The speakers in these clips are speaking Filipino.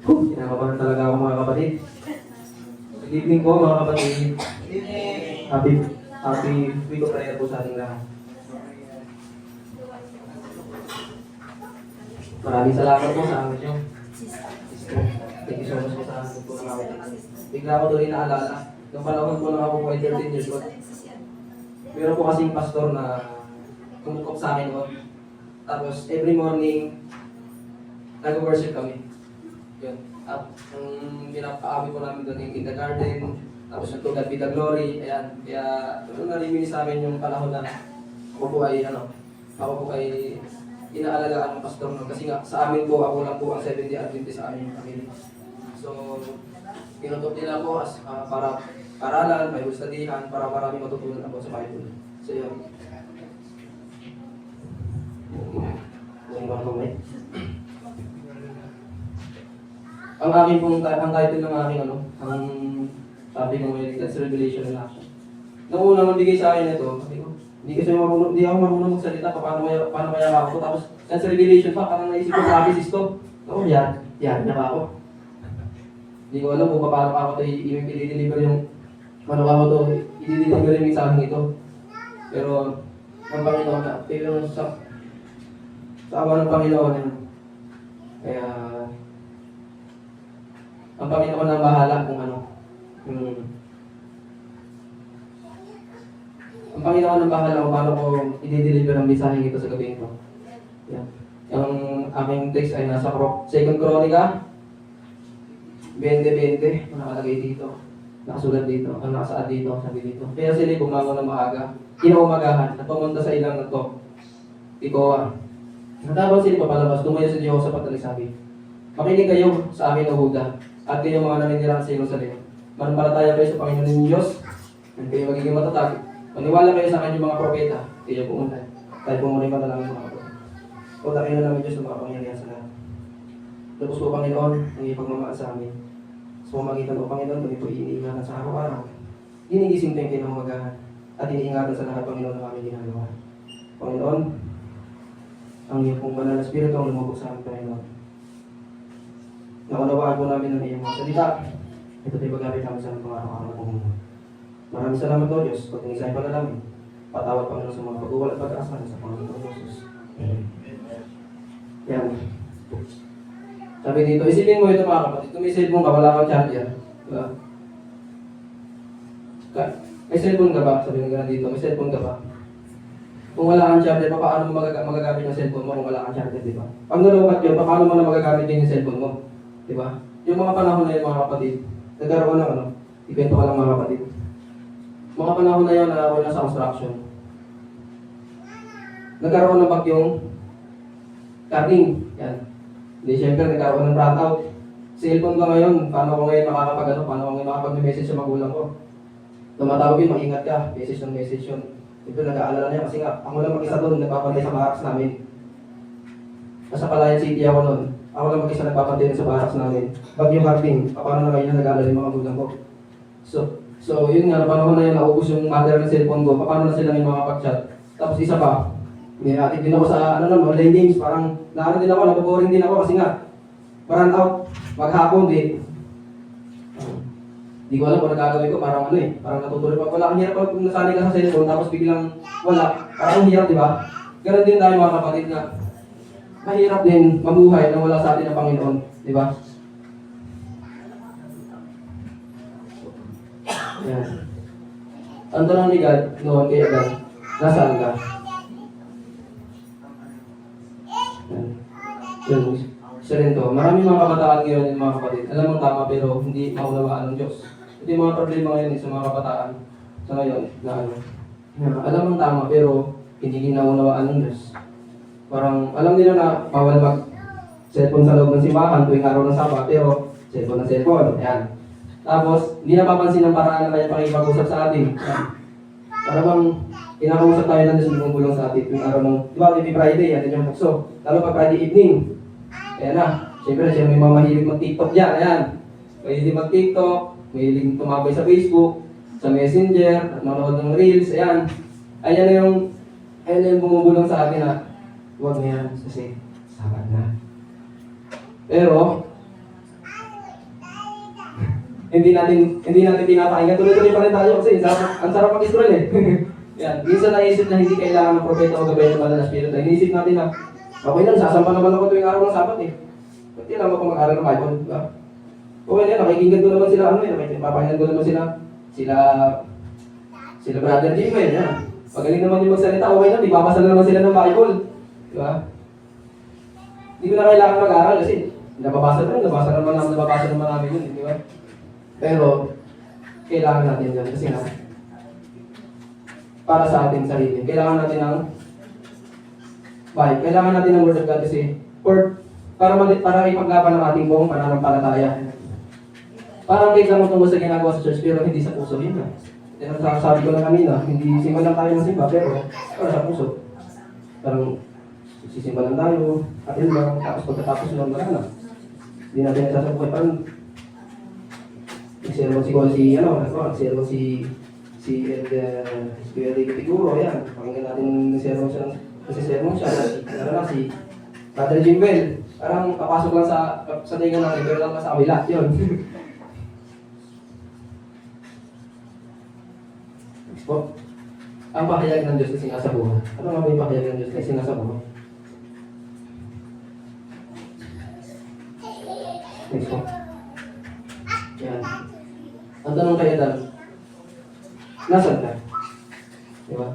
Kinakabahan talaga ako mga kapatid. Good evening po mga kapatid. Happy week of prayer po sa ating lahat. Maraming salamat po sa amin nyo. Thank you so much po sa amin po ng awit. Bigla ko tuloy naalala. Nung panahon po nung ako po ay 13 years old. Meron po kasing pastor na kumukop sa akin noon. Tapos every morning, nag-worship kami. Yun. At ang pinapaamin po namin doon yung kindergarten, tapos yung To God Be the Glory, ayan. Kaya narimini sa amin yung panahon na ako po ay inaalagaan ng pastor noon. Kasi nga sa amin po, ako lang po ang 70 Adventist sa aming pamilya. So, pinutok nila po para paralan, Bible studyhan, para marami matutunan ako sa Bible. So, yun. Ang aking pong ang title ng aking ang sabi ko ngayon, that's Revelation and Action. Nung una magbigay sa akin ito, sabi ko, hindi ako marunong magsalita paano kaya ako. Tapos, that's Revelation pa, parang naisip ko, prophecies to. Oo, yan na ba ako? Hindi ko alam kung paano ako ito i-deliver yung i-deliver yung sa akin ito. Pero, ang Panginoon na, pero sa awa ng Panginoon, kaya, ang Panginoon ang bahala kung ano. Ang Panginoon ang bahala kung paano ko i-deliver ang mensahe ito sa gabi ito. Yan. Ang aming text ay nasa 2 Chronica 20:20, nakalagay dito. Nakasulat dito, ang nakasaad dito, sabi dito. Kaya sila bumangon ng maaga, kinaumagahan, at pumunta sa ilang ito. Tikoa. Natapos sila papalabas, tumayo sa Diyos at nagsabi, makinig kayo sa akin o Huda, at kayo mga naninirahan sa Jerusalem. Manampalataya kayo sa Panginoon ng Diyos, at kayo magiging matatag. Maniwala kayo sa kanyang mga propeta, kayo pumunta. Tayo po muna yung matalangin mga kapatid. Punta kayo na namin Diyos ng mga pangyarihan sa lahat. Tapos po Panginoon, ang ipagmamahal sa amin. Sa pamagitan po Panginoon, kami po iniingatan sa araw-araw. Ginigising tayo kinamagahan, at iniingatan sa lahat Panginoon ng aming ginagawa. Panginoon, ang iyong pong banal na Espiritu ang lumabog sa amin Panginoon. Nakunawaan po namin ang iyong mga salita. Ito tayo pag-gamit namin sa pang-araw-araw po. Maraming salamat o Diyos, pag tinisahin pa na namin. Patawad Panginoon sa mga pag-uwal at pag-asa sa Panginoon Jesus. Yan. Sabi dito, isipin mo ito mga kapatid, kung may cellphone ka, wala kang charger. Diba? May cellphone ka ba? Sabi nga dito, may cellphone ka ba? Kung wala kang charger, paano mo magagamit yung cellphone mo kung wala kang charger, di ba? Pag nalukat yun, paano mo na magagamit din yung cellphone mo? Di ba? Yung mga panahon na yun mga kapatid, nagkaroon ng ikwento ka lang mga kapatid. Mga panahon na yun na ako nasa construction. Nagkaroon ng bagyong Karning. Yan. Hindi, syempre, nagkaroon ng brownout. Cellphone ko ngayon, paano ko ngayon makakapag-message sa magulang ko? Tumatawag yun, maingat ka. Message ng message yun. Ito, nag-aalala niya kasi nga, ako lang mag-isa doon, nagpapantay sa barracks namin. Nasa Palayan City ako noon. Ako lang mag-isa nagpapantay sa barracks namin. Bagyong Karning, paano na ngayon nag-aalala yung mga magulang ko? So yun nga, panahon na yun, naubos yung mother ng cellphone ko, paano na sila may makapag-chat? Tapos isa pa, may atin din ako sa online games, parang din ako, napaboring din ako kasi nga, parang out, maghapon din. Hindi ko alam kung nagagawin ko, parang parang natutuloy pa. Wala, ang hirap pag nasanay ka sa cellphone, tapos biglang wala, parang ang hirap, di ba? Ganun din tayo mga kapatid na, mahirap din mabuhay na wala sa atin ang Panginoon, di ba? Yan. Ang tanong ni God noon kay Adan, nasaan ka? Yan. Siya rin to. Maraming mga kabataan ngayon yung mga kapatid. Alam mo tama pero hindi maunawaan ng Diyos. Ito yung mga problema ngayon sa mga kabataan sa ngayon na alam mo tama pero hindi ginaunawaan ng Diyos. Parang alam nila na bawal mag-cellphone sa loob ng simbahan tuwing araw ng Sabat pero cellphone na cellphone. Yan. Tapos, hindi napapansin ang paraan na kaya pakipag-usap sa atin. Para bang kinakausap tayo ng Diyos ng bulong sa atin yung araw ng, di ba, every Friday, atin yung bukso. Lalo pag Friday evening. Ayan na. Siyempre, siya may mga mahilig mag-TikTok dyan. Ayan. Mahilig mag-TikTok, mahilig tumabay sa Facebook, sa Messenger, at manood ng Reels. Ayan. Ayan na yung bumubulong sa atin na, huwag na yan kasi sabat na. Pero, hindi natin pinapakinggan. Tuloy-tuloy pa rin tayo kasi ang sarap mag-scroll eh. Yan, minsan naisip na hindi kailangan ng propeta o gabay ng banal na spirito. Iniisip natin na, okay lang, sasampa naman ako tuwing araw ng Sabat eh. Ba't kailangan mo kung mag-aral ng Bible? Diba? Okay yan, nakikinggan ko naman sila, napapakinggan ko naman sila Brother Jimmy, yan. Pagaling naman yung magsalita, okay lang, ibabasa na naman sila ng Bible. Diba? Hindi ko na kailangan mag-aral kasi nababasa naman namin yun, di ba? Pero, kailangan natin yan kasi nga, para sa ating sarili. Kailangan natin ng Bible. Kailangan natin ng Word of God kasi para ipaglaban ng ating buong pananampalataya. Parang bigla mo tungo sa ginagawa sa church pero hindi sa puso yun. Yan ang sabi ko lang kanina, hindi simba lang tayo ng simba pero para sa puso. Parang sisimba lang tayo, atin lang, tapos pagkatapos lang wala na. Hindi natin nasasabuhay. Parang nagsermon si Kuya Rico Tiguro, yan. Pakinggan natin nagsermon siya. Si Brother Jimbel. Parang papasok lang sa tingan natin, pero lang sa kabila. Yun. Next po. Ang pahayag ng Diyos kasi nasa buhay. Ano nga ba yung pahayag ng Diyos kasi nasa buhay? Next po. Yan. Ang tanong kay Adam, nasaan ka? Diba?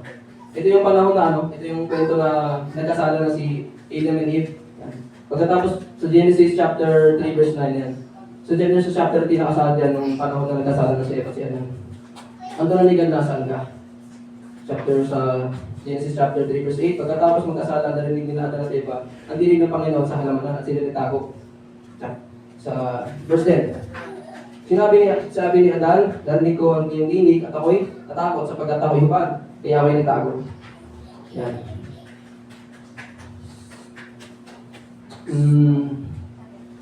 Ito yung panahon na ito yung kwento na nagkasala na si Adam and Eve. Yan. Pagkatapos sa Genesis chapter 3 verse 9 yan. Sa Genesis chapter 3 nakasala yan nung panahon na nagkasala na si Eva si Adam. Ang tanong nasaan ka? Sa Genesis chapter 3 verse 8, pagkatapos magkasala, narinig nila Adan at Eva, ang dinig ng Panginoon sa halamanan at sila nitago. Sa verse 10. Sabi ni Adan, narinig ko ang iyong dinig at ako'y natakot sapagkat ako'y hubad, kaya ako'y nagtago. Yan.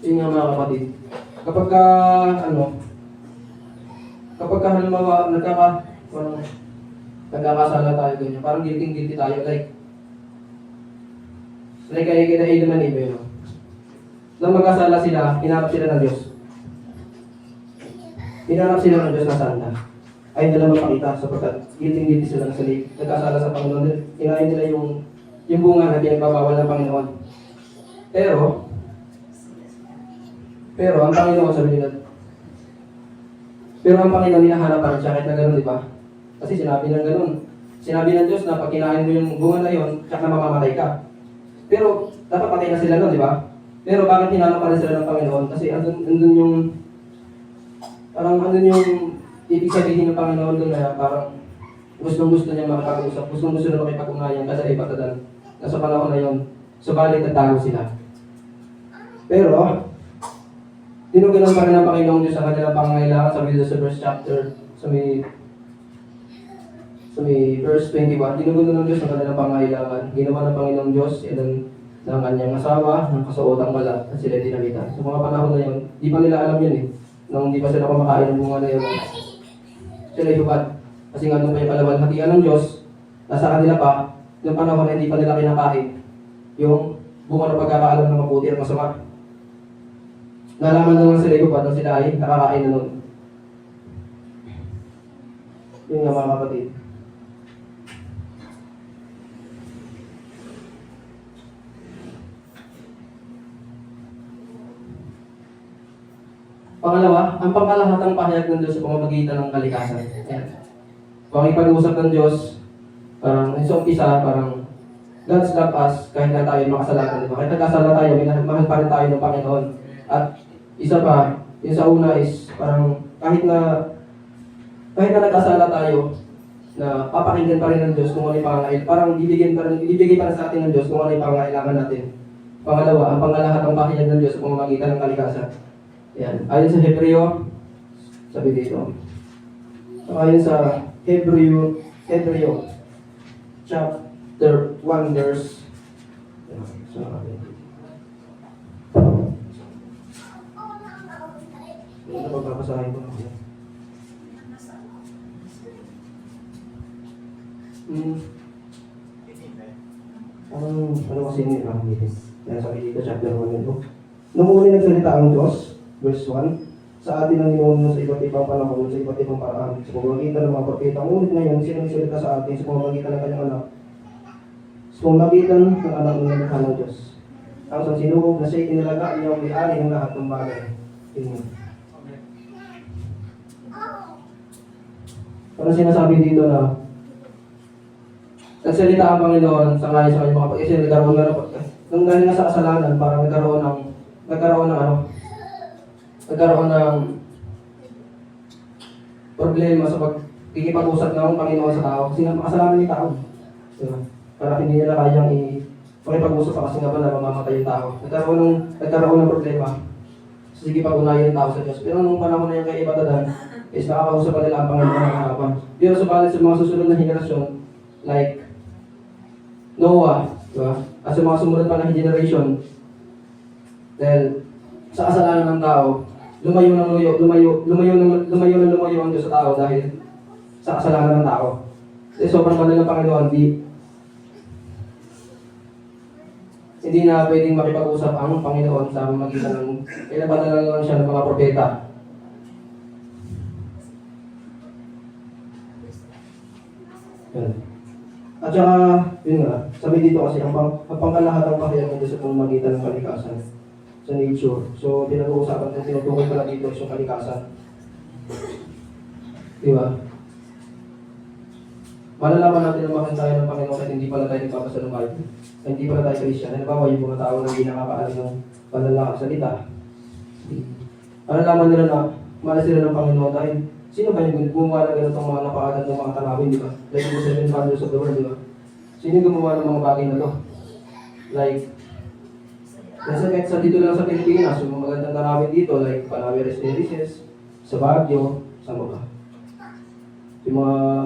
Yun nga mga kapatid. Kapag halimbawa nagkakasala tayo ganyan, parang guilty tayo, like kaya kita Adam and Eve, no? Nang magkasala sila, hinanap sila ng Diyos. Hinanap sila ng Diyos na saan na. Ayaw nila mapakita sapagkat guilty sila ng salib. Nagkasala sa Panginoon. Hinayin nila yung bunga na pinagbabawal ng Panginoon. Pero ang Panginoon sabi nila, pero ang Panginoon hinahanap pa rin siya kahit na gano'n, di ba? Kasi sinabi ng gano'n. Sinabi ng Diyos na pag kinain mo yung bunga na yun, tsaka na mamamatay ka. Pero dapat patay na sila nun, di ba? Pero bakit hinanap pa rin sila ng Panginoon? Kasi andun yung ibig sabihin ng Panginoon doon na parang gustong-gusto niya makapag-usap, gustong-gusto na makipag-ugnayan kasi iba tadan. Nasa panahon na yun, subalit nagtago sila. Pero, tinugunan pa rin ng Panginoong Diyos ang kanilang pangangailangan sa verse chapter, sa may verse 21, tinugunan ng Diyos ang kanilang pangangailangan. Ginawa ng Panginoong Diyos, ng kanyang asawa, ng kasuotang balat, at sila dinamita. Sa mga panahon na yun, di pa nila alam yun eh. Nung di pa sila kumakain ng bunga na yun, sila hubad. Kasi nga nung may palabalhatian ng Diyos, nasa kanila pa, yung panahon na hindi pa nila kinakain, yung bunga ng pagkakaalam ng mabuti at masama. Nalaman na lang sila hubad nung sila ay nakakain na nun. Yun nga mga kapatid. Pangalawa, ang pangkalahatang pahayag ng Diyos sa pamamagitan ng kalikasan. Ayan. Pakipag-usap ng Diyos, parang sa umpisa, parang God's love us kahit na tayo makasalanan. Diba? Kahit nagkasala tayo, mahal pa rin tayo ng Panginoon. At isa pa, yung sa una is parang kahit na nagkasala tayo, na papakinggan pa rin ng Diyos kung ano yung pangangailangan. Parang ibigay pa rin sa atin ng Diyos kung ano yung pangangailangan natin. Pangalawa, ang pangkalahatang pahayag ng Diyos sa pamamagitan ng kalikasan. Yan. Ayon sa Hebreo, sabi dito. Ayon sa Hebreo chapter 1 verse. Ano ba babasahin ko? Ano kasi yun yung sabi dito chapter 1 nito. Nung muli nagsalita ang Diyos, verse 1, sa atin ang ninuno sa iba't ibang panahon, sa iba't ibang paraan, sa pamamagitan ng mga propeta. Ngunit ngayon, sinagsalita sa atin sa pamamagitan ng kanyang anak, sa pamamagitan ng anak ng nalikha ng Diyos. Ang sa sinubog na siya'y inalaga niya ang may-ari ng lahat ng bagay. Amen. Parang sinasabi dito na nagsalita ang Panginoon sa ngayon sa kanyang mga pag-isip, nagkaroon na nung dahil nga sa kasalanan, parang nagkaroon ng problema sa pagkikipag-usap ng Panginoon sa tao kasi nga makasalanan ni tao. Diba? Para hindi nila kayang makipag-usap pa kasi nga ba na mamamatay yung tao. Nagkaroon ng problema. Sige pag-unayan yung tao sa Diyos. Pero nung panahon na yung kay Ibadadan, is nakakausap pa nila ang Panginoon ng harapan. Pero subalit sa mga susunod na henerasyon, like Noah, diba? At sa mga sumunod pa na generation, dahil sa kasalanan ng tao, lumayo ang Diyos sa tao dahil sa kasalanan ng tao. Kasi sobrang banal ng Panginoon, hindi na pwedeng makipag-usap ang Panginoon sa magitan ng pinapadalan lang siya ng mga propeta. Yan. At saka, yun nga, sabi dito kasi, ang pangkalahatang kahayag ng Diyos sa pamamagitan ng kalikasan sa nature. So, pinag-uusapan kung tinutukoy pala dito yung kalikasan. Di ba? Malalaman natin na mahal tayo ng Panginoon at hindi pala tayo nagpapasa ng Bible. Hindi pala tayo Christian. Halimbawa, yung mga tao na hindi nakakaalam ng panlalakang salita. Malalaman nila na mahal sila ng Panginoon dahil sino ba yung gumawa ng ganitong mga napakaganda ng mga tanawin, di ba? Like the 7 wonders of the world, di ba? Sino yung gumawa ng mga bagay na to? Like, sa dito lang sa Pilipinas, yung mga magandang tanawin dito, like Palaweres Terraces, sa Baguio, sa mga may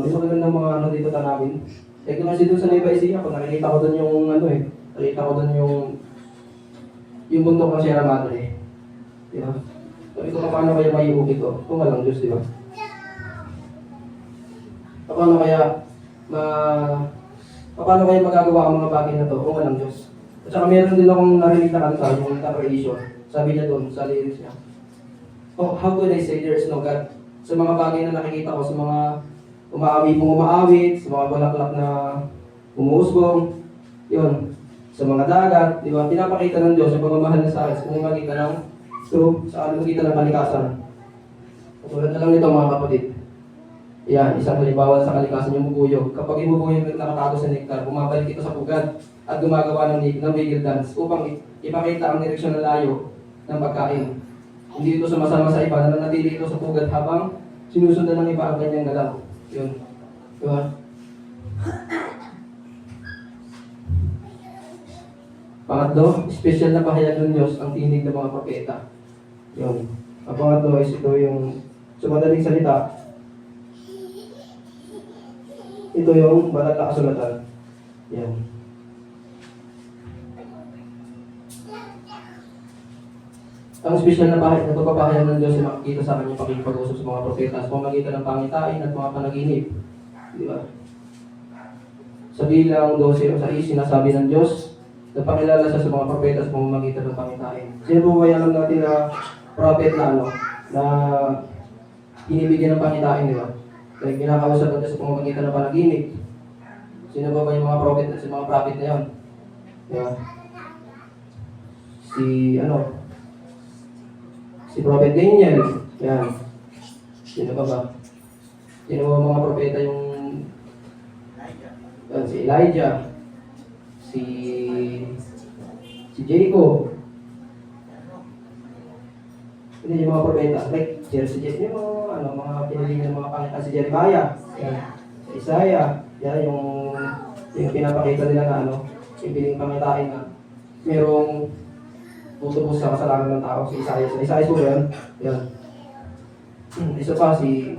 magandang mga ano dito tanawin. Like kasi doon sa Nueva Ecija, kung nakikita ko doon yung nakikita ko doon yung bundok ng Sierra Madre. Di ba? Sabi ko, paano kaya maiuwi ko? Kung walang Diyos, di ba? Paano kaya magagawa ang mga bagay na to kung walang Diyos? At saka meron din akong narinig na kanta, yung Creation. Sabi niya doon, sa lyrics niya, oh, how could I say there is no God? Sa mga bagay na nakikita ko, sa mga umaawit, sa mga bulaklak na umuusbong, yun, sa mga dagat, di ba? Pinapakita ng Diyos yung pagmamahal na sa akin sa pamamagitan ng kalikasan. Tulad na lang nito mga kapatid. Yan, isang halimbawa sa kalikasan yung bubuyog. Kapag yung bubuyog nakatago sa nektar, bumabalik ito sa pugad at gumagawa ng wiggle dance upang ipakita ang direksyon ng layo ng pagkain. Hindi ito sumasama sa iba, nananatili ito sa pugad habang sinusundan ng iba ang kanyang galaw. Yun. Diba? Pangatlo, special na pahayag ng Diyos ang tinig ng mga propeta. Yun. Ang pangatlo is ito yung sa madaling salita, ito yung banal na kasulatan. Yan. Ang special na pagpapahayag ng Diyos ay makikita sa kanyang pakikipag-usap sa mga propeta sa pamamagitan ng pangitain at mga panaginip. Di ba? Sa bilang 12 o sa sinasabi ng Diyos, nagpakilala siya sa mga propeta sa pamamagitan ng pangitain. Sino po ba alam natin na prophet na inibigyan ng pangitain, di ba? Kaya kinakausap natin sa pamamagitan ng panaginip. Sino ba yung mga prophet at sa mga prophet na yun? Di ba? Si Prophet Daniel, yan. Sino ba? Sino ba mga propeta yung si Elijah, si Jacob. Hindi yung mga propeta, like yung mga piniling ng mga pangitan, si Jeremiah, yan. Si Isaiah, yan yung pinapakita nila na yung piling pangitain na merong tutubos sa kasalanan ng tao, si Isaiah. Si Isaiah po yan. Yan. Isa pa si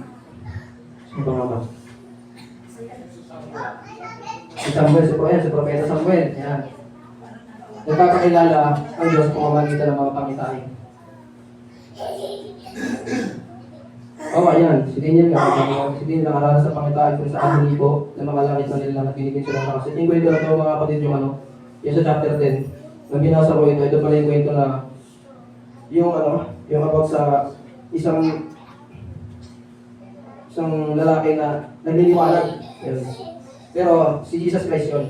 Samuel, si Propeta Samuel. Yan. Nagpapakilala ang Diyos kung mamagitan ng mga pangitain. Ayan. Si Daniel nakaranas sa pangitain kung saan libo na mga langit na nila na binigyan sila ng nakasit. Yung kwento na ito mga kapatid yung yung sa chapter 10. Nang binasa ko ito pala yung kwento na yung about sa isang lalaki na nagliliwanag. Yun. Pero si Jesus Christ yun.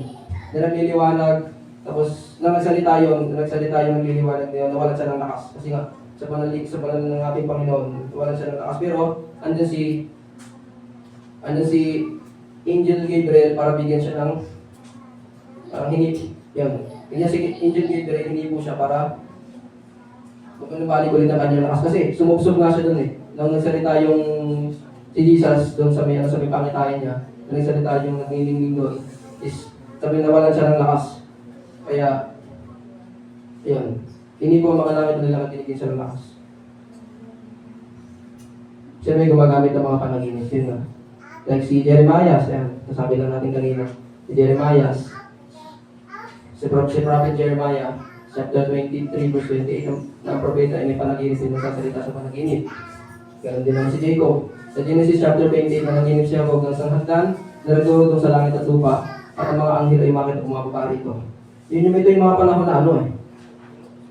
Na nagliliwanag, tapos nang nagsalita yung nagliliwanag na yun, nawalan siya ng lakas. Kasi nga, sa panahon ng ating Panginoon, nawalan siya ng lakas. Pero, andun si Angel Gabriel para bigyan siya ng hingi. Yan. Kanya si Angel Gabriel, hingi po siya para balik ulit ang kanyang lakas. Kasi sumubsob nga siya dun eh. Nang nagsalita yung si Jesus doon sa may pangitain niya, nang nagsalita yung naglilingling doon, is sabi nawalan siya ng lakas. Kaya, yun. Hindi po ang mga langit na nilang tinigin siya ng lakas. Siya may gumagamit ng mga panaginip. Yun nga. Like si Jeremiah, yan. Nasabi lang natin kanina. Si Jeremiah, si Prophet Jeremiah, chapter 23, verse 28, ng propeta ay may panaginip din nagsasalita sa panaginip. Ganon din naman si Jacob. Sa Genesis chapter 28, nanaginip siya huwag ng isang hagdan na nagdurutong sa langit at lupa at ang mga anghel ay umakit at umababa rito. Ito yung mga panahon na ano eh.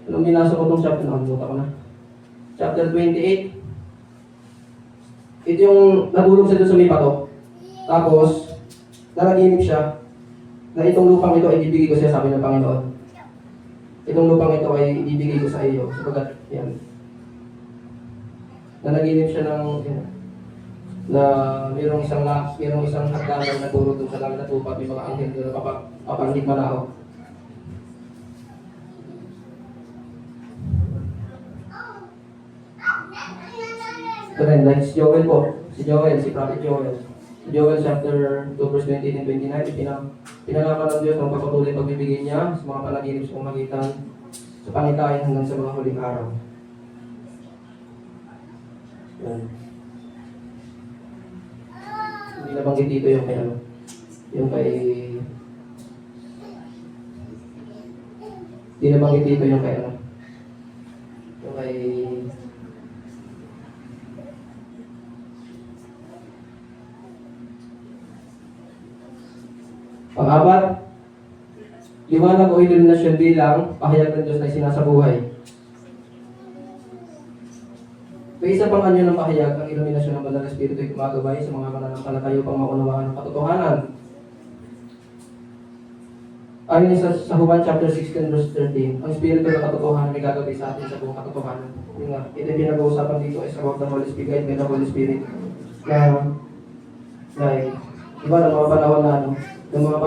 Anong binasa ko itong chapter na kalimutan ko na? Chapter 28. Ito yung natulog siya doon sa may bato. Tapos, nanaginip siya na itong lupang ito ay ibibigay ko siya, sabi ng Panginoon. Itong lupang ito ay ibibigay ko sa iyo. Sabagat, yan. Nanaginip siya ng, yan, na mayroong isang hagdanan na turo doon sa langit at lupa at may mga anghel na papanggit manao. Ito rin, like si Joel po. Si Prophet Joel. Si Joel chapter 2 verse 28 and 29, pinalaman ng Diyos ng pagpatuloy pagbibigay niya sa mga panaginip sa pamagitan sa pangitain hanggang sa mga huling araw. Yan. Hindi nabanggit dito yung kay ano. Hindi nabanggit dito yung kay ano. Yung kay pang-apat, liwanag o iluminasyon bilang pahayag ng Diyos na sinasabuhay. May isa pang anyo ng pahayag, ang iluminasyon ng Banal na Espiritu ay gumagabay sa mga mananampalataya upang maunawaan ng katotohanan. Ayon sa Juan chapter 16 verse 13, ang Espiritu ng katotohanan ay gagabay sa atin sa buong katotohanan. Yung nga, ito yung pinag-uusapan dito is about the Holy Spirit, guide by the Holy Spirit. Diba na mga panahon na ano, yung mga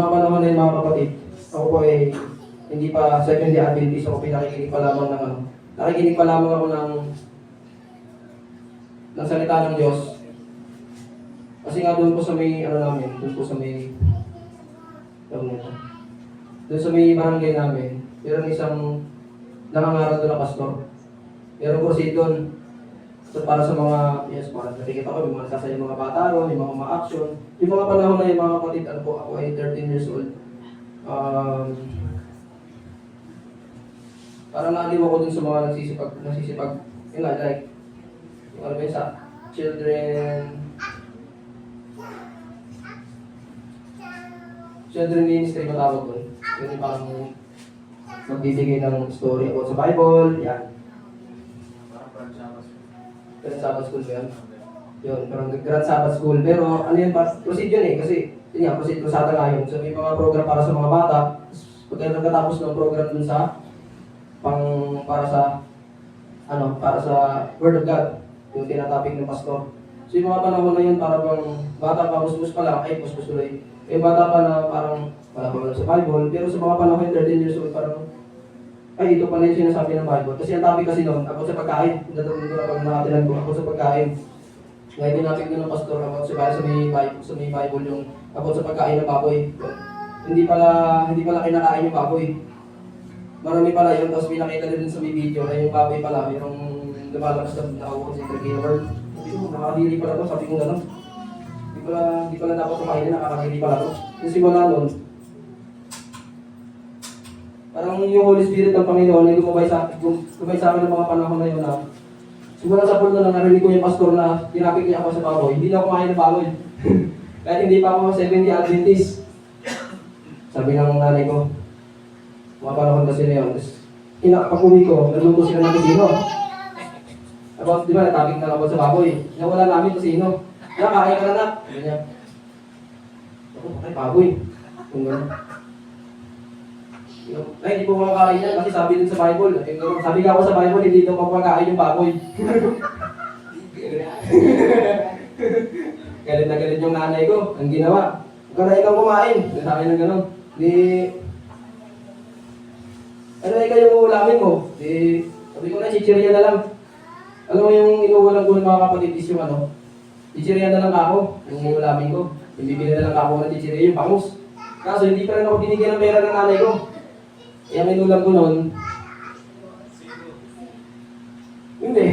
panahon na yung mga kapatid, ako po ay hindi pa Seventh-day Adventist, ako pinakikinig pa lamang ng ano. Nakikinig pa lamang ako ng salita ng Diyos. Kasi nga doon po sa may doon sa may barangay namin, meron isang nangangaral doon na pastor. Meron po si doon. So para sa mga, para nakikita ko, may mga sasaya mga bata ron, may mga ma-action. Yung mga panahon na yung mga kapatid, ako ay 13 years old. Parang naaliw ako dun sa mga nagsisipag, yun nga, like, yung ano ba yun sa children ministry matawag dun. Yun yung parang magbibigay ng story about sa Bible, yan. Grand Sabbath School ba yun? Yun, parang Grand Sabbath School. Pero ano yun, proceed yun eh. Kasi, yun nga, proceed krusada nga yun. So may mga program para sa mga bata. Pagka nagkatapos ng program dun sa, para sa Word of God. Yung tinatopic ng pastor. So yung mga panahon na yun, para bang bata pa, musmus pa lang, ay musmus tuloy. Yung bata pa na parang, wala pa lang sa Bible. Pero sa mga panahon, 13 years old, parang, ay, ito pala yung sinasabi ng Bible. Kasi ang topic kasi noon, ako sa pagkain. Natulog ko na pag nakatilan ko, ako sa pagkain. Ngayon tinapik ko ng pastor, ako sa may Bible yung ako sa pagkain ng baboy. Hindi pala kinakain yung baboy. Marami pala yun, tapos pinakita din sa may video na yung baboy pala, mayroong lumalabas na nakauko sa interviewer. Sabi ko, nakakadiri pala to, sabi ko gano'n. Hindi pala dapat kumain, nakakadiri pala to. Yung simula nun, parang yung Holy Spirit ng Panginoon ay gumabay sa akin ng mga panahon na yun na simula sa punto na narinig ko yung pastor na tinapik niya ako sa baboy, hindi na ako kumain ng baboy. Kahit hindi pa ako Seventh-day Adventist. Sabi ng nanay ko, mga panahon kasi na yun. Tapos, pag-uwi ko, nagluto sila ng kusino. About, di ba, natapik na about sa baboy. Nawala namin kung sino. Kain ka na na. Ganyan. Ako, patay baboy. Kung gano'n. Ay, hindi po makakain yan kasi sabi din sa Bible. Sabi nga ako sa Bible, hindi daw mapakain yung baboy. Galit na galit yung nanay ko. Ang ginawa, huwag ka na ikaw kumain. Sa akin ng gano'n. Di, ano ikaw yung ulamin mo? Di, sabi ko na, chichirya na lang. Alam mo yung inuulang ko ng mga kapatid is yung ano, chichirya na lang ako, yung ulamin ko. Bibili na lang ako ng chichirya, yung bangus. Kaso hindi pa rin ako binigyan ng pera ng nanay ko. Kaya ang inulang ko noon, hindi.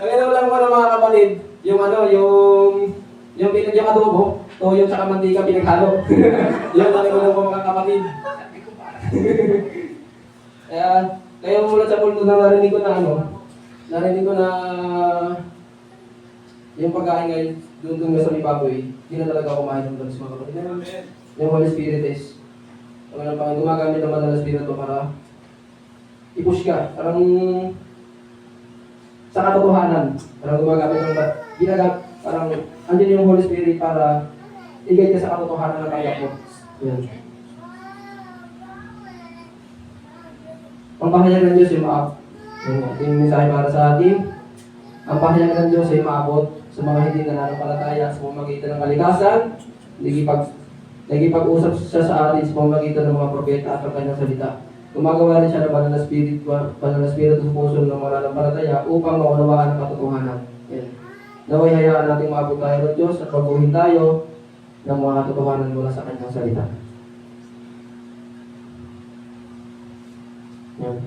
Ang inulang ko ng mga kapatid, yung ano, yung adobo, toyo tsaka mantika pinaghalo. Yun ang inulang ko mga kapatid. Kaya mula sa multo na narinig ko na yung pagkain ngayon doon nga sa may baboy, hindi na talaga ako kumain ng doon mga kapatid. Yung Holy Spirit is, gumagamit naman ng Espiritu para i-push ka. Parang sa katotohanan, parang gumagamit ng parang andyan yung Holy Spirit para i-guide ka sa katotohanan ng tanggap mo. Yan. Ang pahayag ng Diyos ay yung mensahe para sa atin. Ang pahayag ng Diyos ay maabot sa mga hindi nananampalataya sa pamamagitan ng kalikasan. Nagipag-usap siya sa atin sa pamamagitan ng mga propeta at ang kanyang salita. Gumagawa rin siya ng banal na spirito sa puso ng mga nananampalataya upang maunawaan ang katotohanan. Yan. Naway hayaan natin maabot tayo ng Diyos at pagbuhin tayo ng mga katotohanan mula sa kanyang salita. Yan.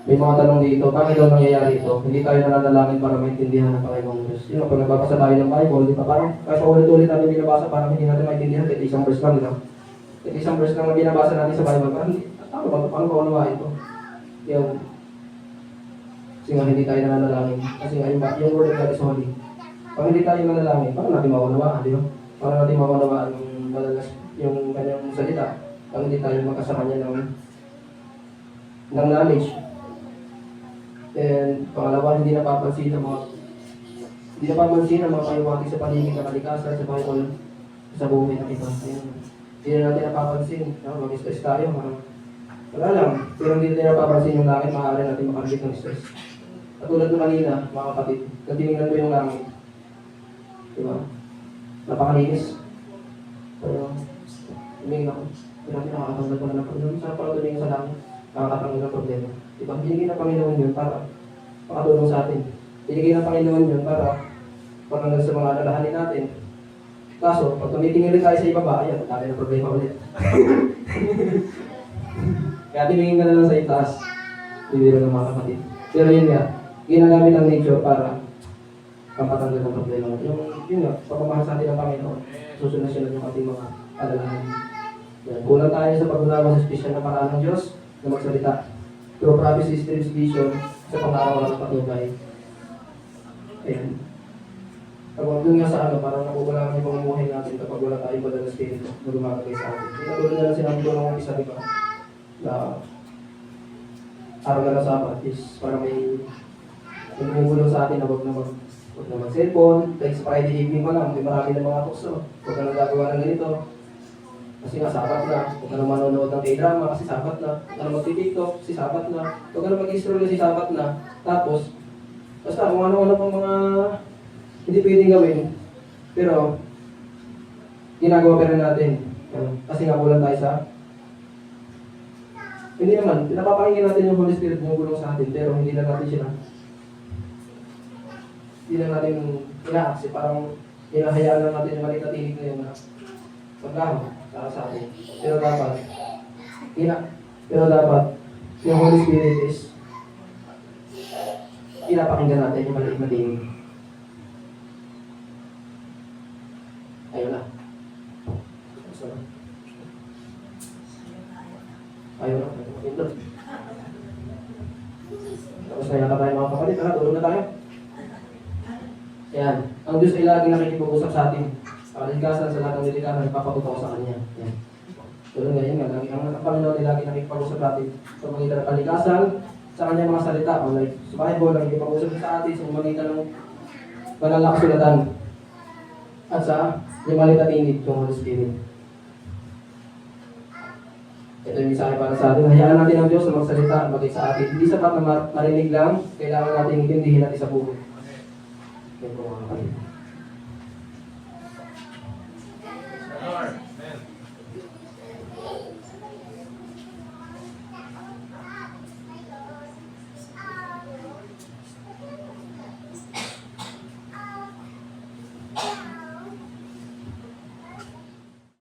May mga tanong dito, bakit daw nangyayari ito? Hindi tayo nananalangin para maintindihan ng Panginoong Diyos. Yun, pag nagbabasa tayo ng Bible, di ba parang kahit ulit-ulit natin binabasa, parang hindi natin maintindihan kahit isang verse lang, di ba? Kahit isang verse lang na binabasa natin sa Bible, parang ano ba? Paano ba unawain ito? Yung, kasi nga hindi tayo nananalangin. Kasi nga yung word of God is holy. Pag hindi tayo nananalangin, paano natin maunawaan, di ba? Paano natin maunawaan yung kanyang salita? Pag hindi tayo makasama niya ng knowledge. And pangalawa, hindi napapansin ang mga payuwati sa paligid ng kalikasan sa Bible sa buhay ng iba. Hindi na natin napapansin. Mag-stress tayo. Wala lang. Pero hindi natin napapansin yung langit, maaari natin makabit ng stress. Katulad ng kanina, mga kapatid, kung tinignan mo yung langit, diba? Napakalinis. Pero, tumingin ako. Pero natin nakakatanggal ko na ng problema. Saan pala tumingin sa langit? Nakakatanggal ng problema. Diba? Binigay ng Panginoon yun para makatulong sa atin. Binigay ng Panginoon yun para hanggang sa mga alalahanin natin. Kaso, pag tumitingin rin tayo sa ibaba, ayan, tayo ng problema ulit. Kaya tingin ka na lang sa itaas. Bibiro ng mga kapatid. Pero yun nga, ginagamit ang nature para kapatanggal ng problema. Yun nga, pagmamahal sa atin ng Panginoon, susunod-sunod yung ating mga alalahanin. Kulang tayo sa pag-unawa sa espesyal na paraan ng Diyos na magsalita. Through prophecy, dreams, vision, sa pang-araw-araw ng patnubay. Ayan. Pag doon nga sa parang nakukulangan yung pamumuhay natin kapag wala tayong banal na spirito na gumagagay sa atin. Katulad na lang sinabi ko ng umpisa, di ba? Na araw na lang Sabat is parang may bumulong sa atin na huwag na mag-cellphone. Like sa Friday evening pa lang, may marami na mga talks. Huwag ka nang gagawa ng ganito. Kasi nga Sabat na. Huwag ka nang manonood ng K-drama kasi Sabat na. Huwag ka nang mag-TikTok kasi Sabat na. Huwag ka nang mag-scroll kasi Sabat na. Tapos, basta kung ano-ano pang mga hindi pwedeng gawin. Pero, ginagawa pa rin natin. Kasi nga kulang tayo sa hindi naman, pinapapakinggan natin yung Holy Spirit na gulong sa atin, pero hindi lang natin siya hindi lang natin ina-accept, parang hinahayaan lang natin yung maliit na tinig na yun na pagkama para sa atin. Pero dapat yung Holy Spirit is pinapakinggan natin yung maliit na tinig. Ayun na. Ayun na. Tapos na yata tayo mga kapatid. Tara, tulog na tayo. Yan. Ang Diyos ay laging nakikipag-usap sa atin. Kalikasan sa lahat ng nilikasan, nagpapatuto sa Kanya. Yan. Tulog ngayon nga. Ang Panginoon ay laging nakikipag-usap sa atin. Sa mga kalikasan, sa kanyang mga salita o like sa Bible ang ipag-usap sa atin sa pamamagitan ng banal na kasulatan at sa limang tindig ng Holy Spirit. Ito yung mensahe para sa atin. Hayaan natin ang Diyos na magsalita at maging sa atin. Hindi sapat na marinig lang, kailangan natin intindihin natin sa buhay. Ito po mga kapatid.